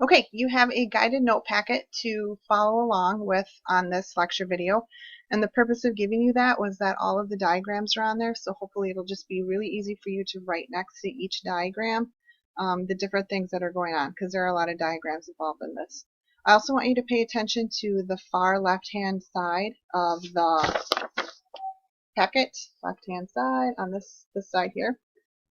Okay, you have a guided note packet to follow along with on this lecture video. And the purpose of giving you that was that all of the diagrams are on there, so hopefully it'll just be really easy for you to write next to each diagram the different things that are going on, because there are a lot of diagrams involved in this. I also want you to pay attention to the far left-hand side of the packet, left-hand side on this side here,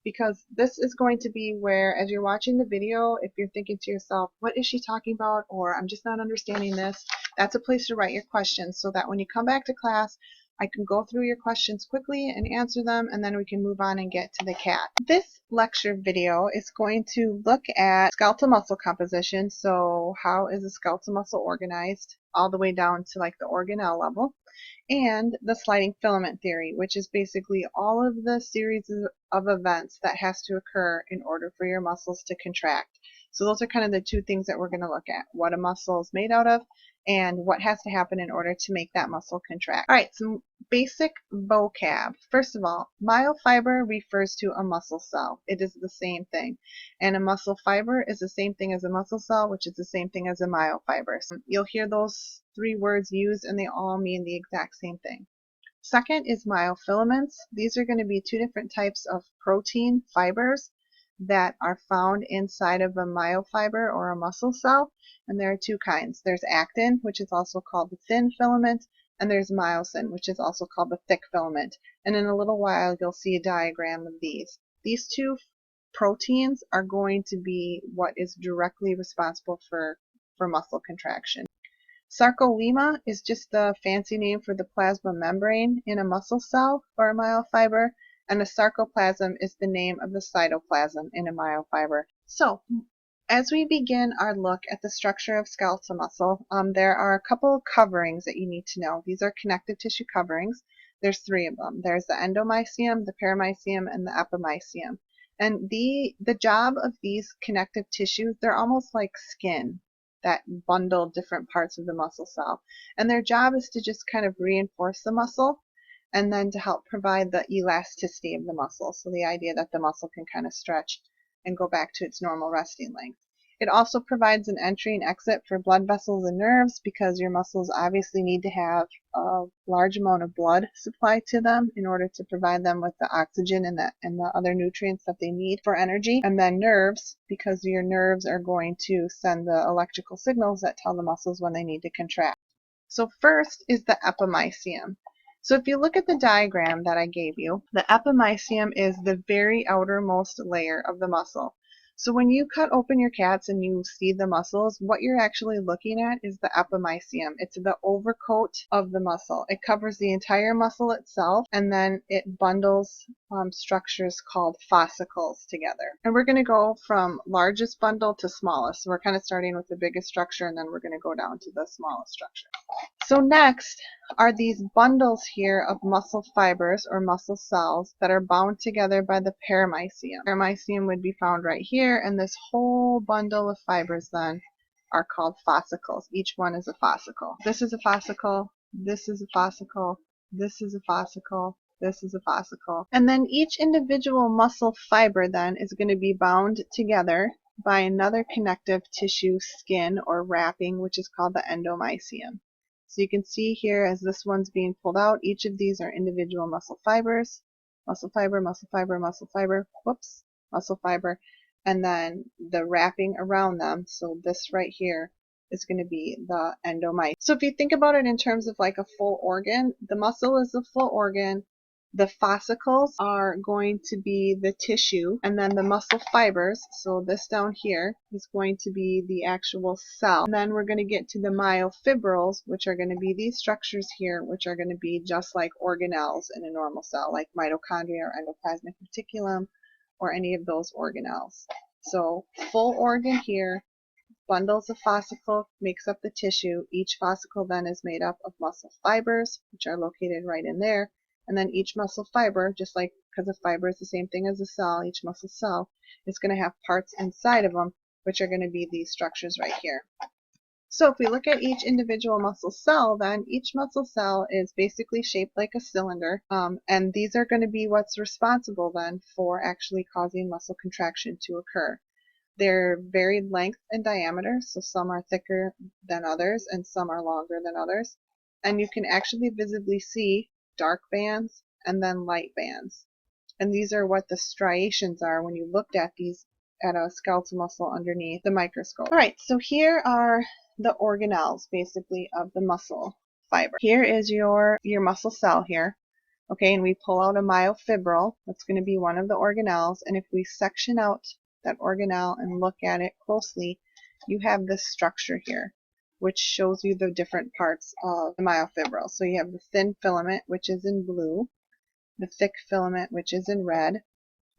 because this is going to be where, as you're watching the video, if you're thinking to yourself, what is she talking about, or I'm just not understanding this, that's a place to write your questions so that when you come back to class, I can go through your questions quickly and answer them, and then we can move on and get to the cat. This lecture video is going to look at skeletal muscle composition, so how is a skeletal muscle organized, all the way down to like the organelle level, and the sliding filament theory, which is basically all of the series of events that has to occur in order for your muscles to contract. So those are kind of the two things that we're going to look at: what a muscle is made out of and what has to happen in order to make that muscle contract. All right, some basic vocab. First of all, myofiber refers to a muscle cell. It is the same thing. And a muscle fiber is the same thing as a muscle cell, which is the same thing as a myofiber. So you'll hear those three words used and they all mean the exact same thing. Second is myofilaments. These are going to be two different types of protein fibers that are found inside of a myofiber or a muscle cell, and there are two kinds. There's actin, which is also called the thin filament, and there's myosin, which is also called the thick filament. And in a little while you'll see a diagram of these. These two proteins are going to be what is directly responsible for muscle contraction. Sarcolemma is just the fancy name for the plasma membrane in a muscle cell or a myofiber, and a sarcoplasm is the name of the cytoplasm in a myofiber. So, as we begin our look at the structure of skeletal muscle, there are a couple of coverings that you need to know. These are connective tissue coverings. There's three of them. There's the endomysium, the paramysium, and the epimysium. And the job of these connective tissues, they're almost like skin that bundle different parts of the muscle cell. And their job is to just kind of reinforce the muscle and then to help provide the elasticity of the muscle. So the idea that the muscle can kind of stretch and go back to its normal resting length. It also provides an entry and exit for blood vessels and nerves, because your muscles obviously need to have a large amount of blood supplied to them in order to provide them with the oxygen and the other nutrients that they need for energy. And then nerves, because your nerves are going to send the electrical signals that tell the muscles when they need to contract. So first is the epimysium. So if you look at the diagram that I gave you, the epimysium is the very outermost layer of the muscle. So when you cut open your cats and you see the muscles, what you're actually looking at is the epimysium. It's the overcoat of the muscle. It covers the entire muscle itself, and then it bundles structures called fascicles together. And we're going to go from largest bundle to smallest. So we're kind of starting with the biggest structure, and then we're going to go down to the smallest structure. So next are these bundles here of muscle fibers or muscle cells that are bound together by the paramysium. Paramysium would be found right here, and this whole bundle of fibers then are called fascicles. Each one is a fascicle. This is a fascicle, this is a fascicle, this is a fascicle, this is a fascicle. And then each individual muscle fiber then is going to be bound together by another connective tissue skin or wrapping, which is called the endomysium. So you can see here as this one's being pulled out, each of these are individual muscle fibers, muscle fiber, muscle fiber, muscle fiber, whoops, muscle fiber, and then the wrapping around them. So this right here is going to be the endomysium. So if you think about it in terms of like a full organ, the muscle is a full organ. The fascicles are going to be the tissue, and then the muscle fibers, so this down here, is going to be the actual cell. And then we're going to get to the myofibrils, which are going to be these structures here, which are going to be just like organelles in a normal cell, like mitochondria or endoplasmic reticulum, or any of those organelles. So full organ here, bundles of fascicle makes up the tissue. Each fascicle then is made up of muscle fibers, which are located right in there. And then each muscle fiber, just like because a fiber is the same thing as a cell, each muscle cell is going to have parts inside of them, which are going to be these structures right here. So if we look at each individual muscle cell, then each muscle cell is basically shaped like a cylinder, and these are going to be what's responsible then for actually causing muscle contraction to occur. They're varied length and diameter, so some are thicker than others and some are longer than others. And you can actually visibly see dark bands and then light bands. And these are what the striations are when you looked at these at a skeletal muscle underneath the microscope. Alright, so here are the organelles basically of the muscle fiber. Here is your muscle cell here. Okay, and we pull out a myofibril. That's going to be one of the organelles, and if we section out that organelle and look at it closely, you have this structure here, which shows you the different parts of the myofibril. So you have the thin filament, which is in blue, the thick filament, which is in red.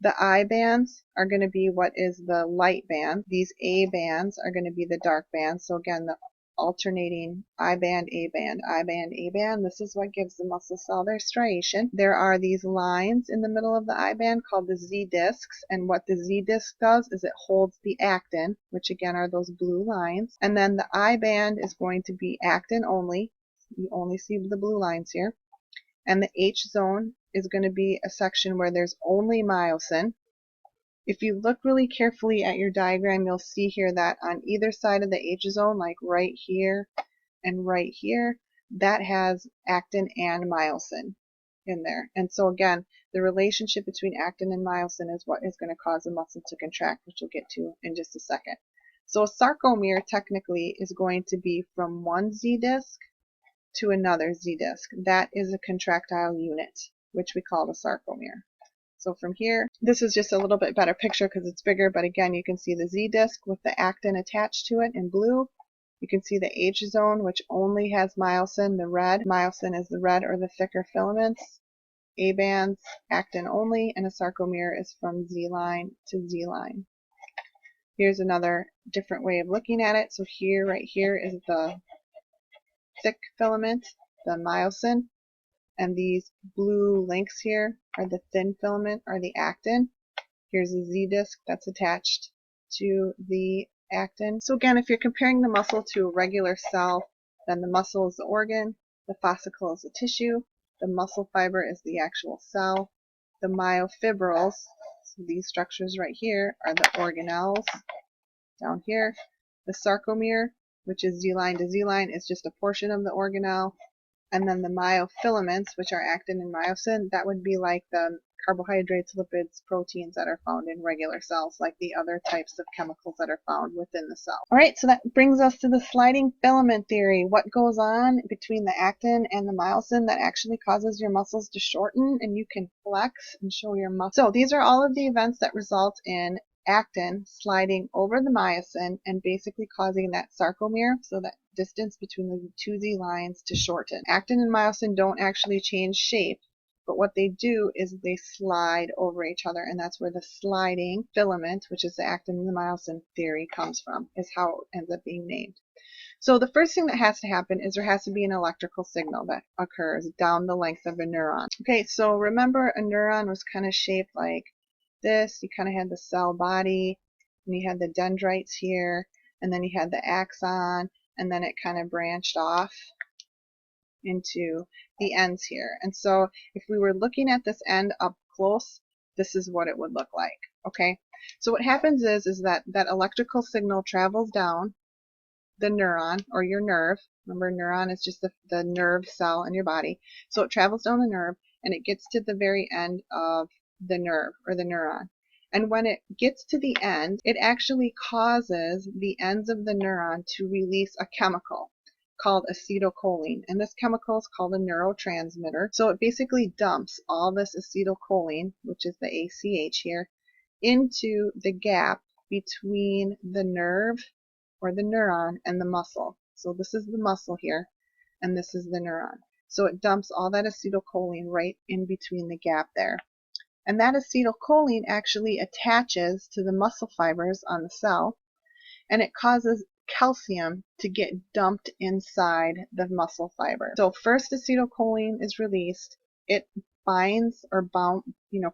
The I bands are going to be what is the light band. These A bands are going to be the dark bands. So again, the alternating I band, A band, I band, A band. This is what gives the muscle cell their striation. There are these lines in the middle of the I band called the Z discs, and what the Z disc does is it holds the actin, which again are those blue lines. And then the I band is going to be actin only. You only see the blue lines here. And the H zone is going to be a section where there's only myosin. If you look really carefully at your diagram, you'll see here that on either side of the H zone, like right here and right here, that has actin and myosin in there. And so again, the relationship between actin and myosin is what is going to cause the muscle to contract, which we'll get to in just a second. So a sarcomere technically is going to be from one Z disc to another Z disc. That is a contractile unit, which we call the sarcomere. So from here, this is just a little bit better picture because it's bigger, but again, you can see the Z disc with the actin attached to it in blue. You can see the H zone, which only has myosin, the red. Myosin is the red or the thicker filaments. A bands, actin only, and a sarcomere is from Z line to Z line. Here's another different way of looking at it. So here, right here is the thick filament, the myosin. And these blue links here are the thin filament, or the actin. Here's a Z disc that's attached to the actin. So again, if you're comparing the muscle to a regular cell, then the muscle is the organ, the fossicle is the tissue, the muscle fiber is the actual cell, the myofibrils, so these structures right here, are the organelles down here. The sarcomere, which is Z line to Z line, is just a portion of the organelle. And then the myofilaments, which are actin and myosin, that would be like the carbohydrates, lipids, proteins that are found in regular cells, like the other types of chemicals that are found within the cell. All right, so that brings us to the sliding filament theory. What goes on between the actin and the myosin that actually causes your muscles to shorten and you can flex and show your muscle? So these are all of the events that result in actin sliding over the myosin and basically causing that sarcomere, so that distance between the two Z lines, to shorten. Actin and myosin don't actually change shape, but what they do is they slide over each other, and that's where the sliding filament, which is the actin and the myosin theory, comes from, is how it ends up being named. So the first thing that has to happen is there has to be an electrical signal that occurs down the length of a neuron. Okay, so remember a neuron was kind of shaped like this. You kind of had the cell body, and you had the dendrites here, and then you had the axon, and then it kind of branched off into the ends here. And so if we were looking at this end up close, this is what it would look like. Okay, so what happens is that electrical signal travels down the neuron, or your nerve. Remember, neuron is just the nerve cell in your body. So it travels down the nerve and it gets to the very end of the nerve, or the neuron. And when it gets to the end, it actually causes the ends of the neuron to release a chemical called acetylcholine. And this chemical is called a neurotransmitter. So it basically dumps all this acetylcholine, which is the ACH here, into the gap between the nerve, or the neuron, and the muscle. So this is the muscle here, and this is the neuron. So it dumps all that acetylcholine right in between the gap there. And that acetylcholine actually attaches to the muscle fibers on the cell, and it causes calcium to get dumped inside the muscle fiber. So first acetylcholine is released, it binds or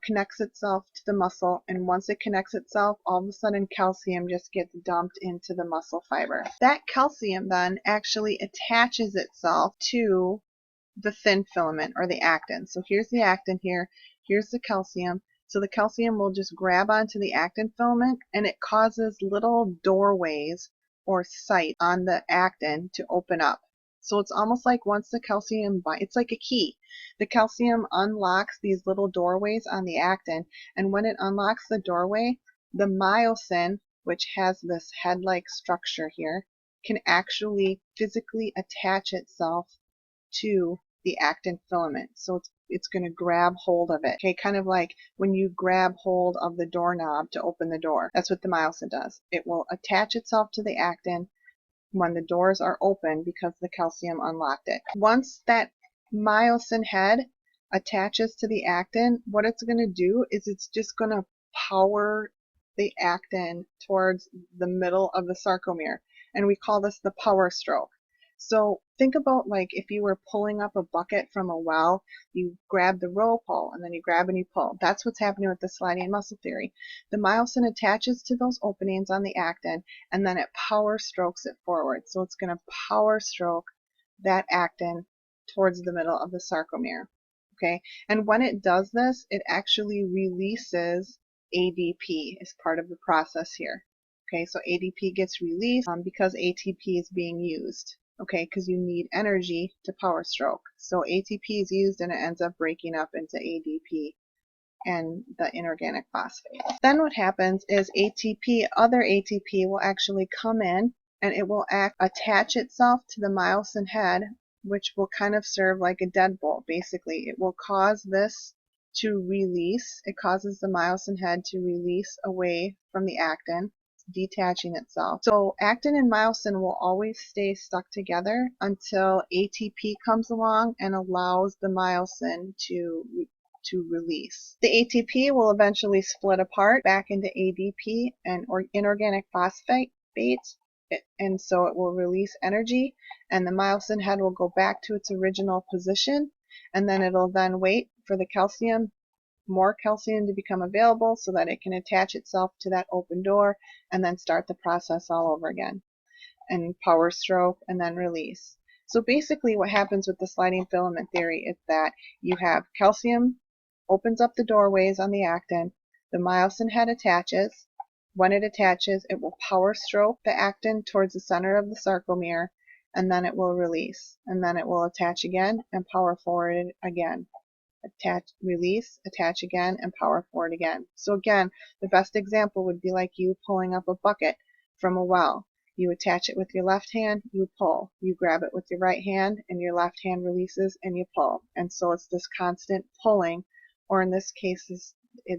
connects itself to the muscle, and once it connects itself, all of a sudden calcium just gets dumped into the muscle fiber. That calcium then actually attaches itself to the thin filament, or the actin. So here's the actin here, here's the calcium. So the calcium will just grab onto the actin filament, and it causes little doorways or sites on the actin to open up. So it's almost like once the calcium binds, it's like a key. The calcium unlocks these little doorways on the actin, and when it unlocks the doorway, the myosin, which has this head-like structure here, can actually physically attach itself to the actin filament. So it's going to grab hold of it. Okay, kind of like when you grab hold of the doorknob to open the door. That's what the myosin does. It will attach itself to the actin when the doors are open because the calcium unlocked it. Once that myosin head attaches to the actin, what it's going to do is it's just going to power the actin towards the middle of the sarcomere, and we call this the power stroke. So think about like if you were pulling up a bucket from a well, you grab the row pull and then you grab and you pull. That's what's happening with the sliding muscle theory. The myosin attaches to those openings on the actin, and then it power strokes it forward. So it's going to power stroke that actin towards the middle of the sarcomere. Okay, and when it does this, it actually releases ADP as part of the process here. Okay, so ADP gets released because ATP is being used. Okay, because you need energy to power stroke. So ATP is used and it ends up breaking up into ADP and the inorganic phosphate. Then what happens is other ATP will actually come in and it will attach itself to the myosin head, which will kind of serve like a deadbolt. Basically, it will cause this to release. It causes the myosin head to release away from the actin, detaching itself. So actin and myosin will always stay stuck together until ATP comes along and allows the myosin to release. The ATP will eventually split apart back into ADP and inorganic phosphate, and so it will release energy, and the myosin head will go back to its original position, and then it'll then wait for the more calcium to become available so that it can attach itself to that open door and then start the process all over again and power stroke and then release. So basically what happens with the sliding filament theory is that you have calcium opens up the doorways on the actin, the myosin head attaches. When it attaches, it will power stroke the actin towards the center of the sarcomere, and then it will release, and then it will attach again and power forward again. Attach, release, attach again, and power forward again. So again, the best example would be like you pulling up a bucket from a well. You attach it with your left hand, you pull. You grab it with your right hand, and your left hand releases, and you pull. And so it's this constant pulling, or in this case,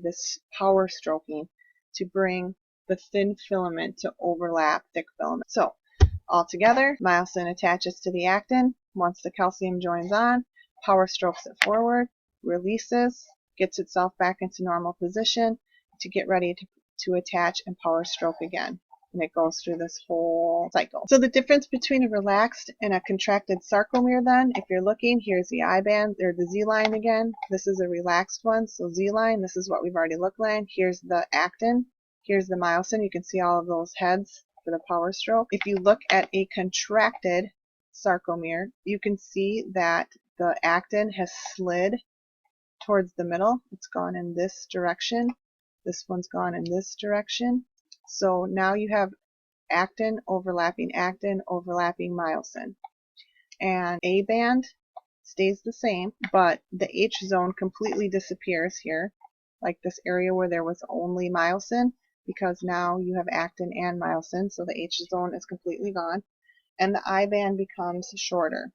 this power stroking to bring the thin filament to overlap thick filament. So altogether, myosin attaches to the actin. Once the calcium joins on, power strokes it forward, releases, gets itself back into normal position to get ready to attach and power stroke again. And it goes through this whole cycle. So the difference between a relaxed and a contracted sarcomere then, if you're looking, here's the I band, or the Z line again. This is a relaxed one, so Z line, this is what we've already looked at. Here's the actin, here's the myosin. You can see all of those heads for the power stroke. If you look at a contracted sarcomere, you can see that the actin has slid towards the middle. It's gone in this direction. This one's gone in this direction. So now you have actin overlapping myosin. And A band stays the same, but the H zone completely disappears here, like this area where there was only myosin, because now you have actin and myosin, so the H zone is completely gone. And the I band becomes shorter.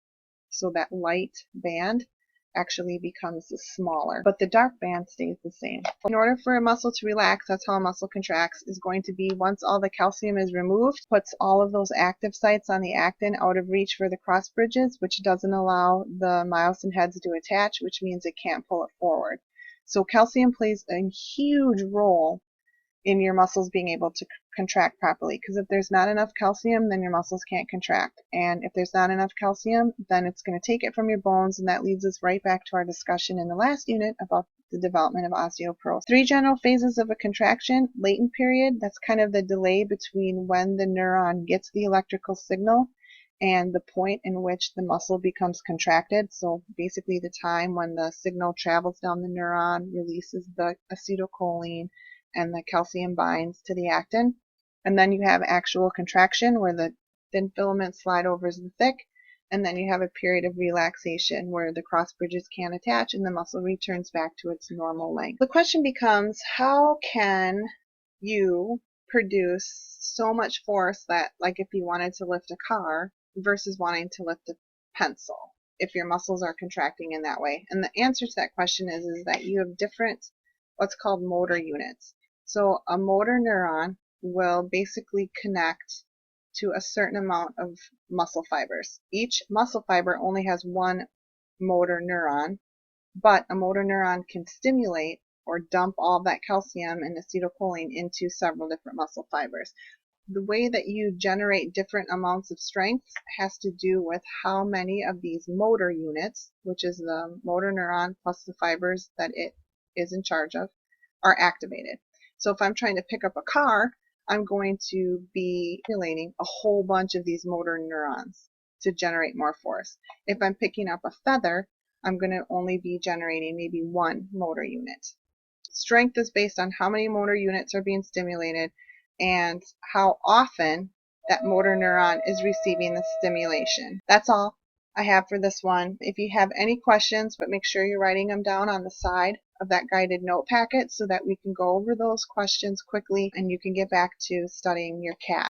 So that light band actually becomes smaller, but the dark band stays the same. In order for a muscle to relax, that's how a muscle contracts, is going to be once all the calcium is removed, puts all of those active sites on the actin out of reach for the cross bridges, which doesn't allow the myosin heads to attach, which means it can't pull it forward. So calcium plays a huge role in your muscles being able to contract properly, because if there's not enough calcium, then your muscles can't contract, and if there's not enough calcium, then it's going to take it from your bones, and that leads us right back to our discussion in the last unit about the development of osteoporosis. 3 general phases of a contraction: latent period, that's kind of the delay between when the neuron gets the electrical signal and the point in which the muscle becomes contracted. So basically the time when the signal travels down the neuron, releases the acetylcholine, and the calcium binds to the actin. And then you have actual contraction where the thin filaments slide over the thick, and then you have a period of relaxation where the cross bridges can attach and the muscle returns back to its normal length. The question becomes, how can you produce so much force that, like if you wanted to lift a car versus wanting to lift a pencil, if your muscles are contracting in that way? And the answer to that question is that you have different, what's called motor units. So a motor neuron will basically connect to a certain amount of muscle fibers. Each muscle fiber only has one motor neuron, but a motor neuron can stimulate or dump all that calcium and acetylcholine into several different muscle fibers. The way that you generate different amounts of strength has to do with how many of these motor units, which is the motor neuron plus the fibers that it is in charge of, are activated. So if I'm trying to pick up a car, I'm going to be stimulating a whole bunch of these motor neurons to generate more force. If I'm picking up a feather, I'm going to only be generating maybe one motor unit. Strength is based on how many motor units are being stimulated and how often that motor neuron is receiving the stimulation. That's all I have for this one. If you have any questions, but make sure you're writing them down on the side of that guided note packet so that we can go over those questions quickly and you can get back to studying your cat.